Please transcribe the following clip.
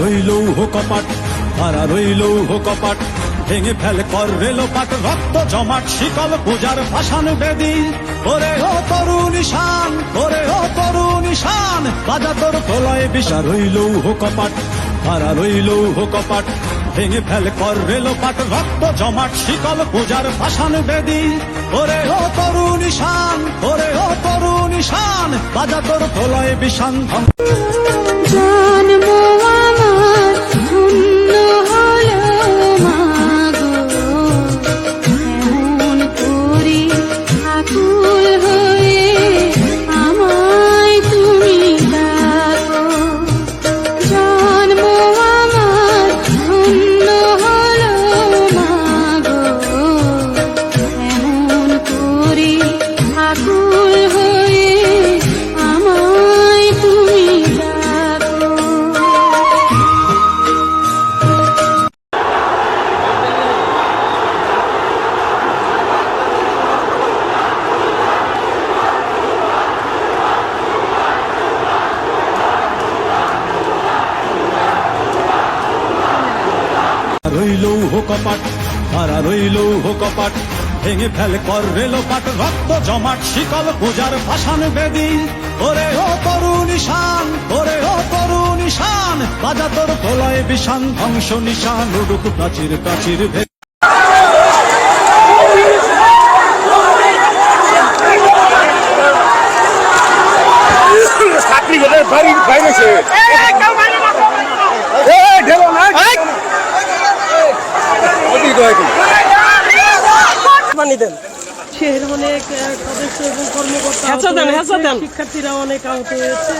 রইলৌহ কপাট, তারা রইলৌহ কপাট, ভেঙে ফেল কর রেলোপাট, রক্ত জমাট শিকল পূজার ভাসান বেদি। ওরে ও তরু নিশান, ওরে ও তরু নিশান, বাজা তোর প্রলয় বিষা। রইলৌহ কপাট, তারা রইলৌহ কপাট, ভেঙে ফেল কর রেলোপাট, রক্ত জমাট শিকল পূজার ভাসান বেদি। ওরে ও তরু নিশান, ওরে ও তরু নিশান, বাজা তোর প্রলয় বিষান। জন্ম আমার ধন্য হলো মাগো, এমন করি আকুল হয়ে আমায় তুমি ডাকো। জন্ম আমার ধন্য হলো মাগো, এমন করি আকুল হয়ে আমায় তুমি ডাকো। রইলৌহ কপাট, তারা রইলৌহ কপাট, ভেঙে ফেল কর রেলোপাট, রক্ত জমাট শিকল পূজার ভাসান বেদি। ওরে ও তরু নিশান, ওরে ও তরু নিশান, বাজা তোর প্রলয় বিষান। ধ্বংস নিশান উডুক প্রাচীর প্রাচীর ভেদ। শহরের অনেক সদস্য এবং কর্মকর্তা, শিক্ষার্থীরা অনেক আহত হয়েছে।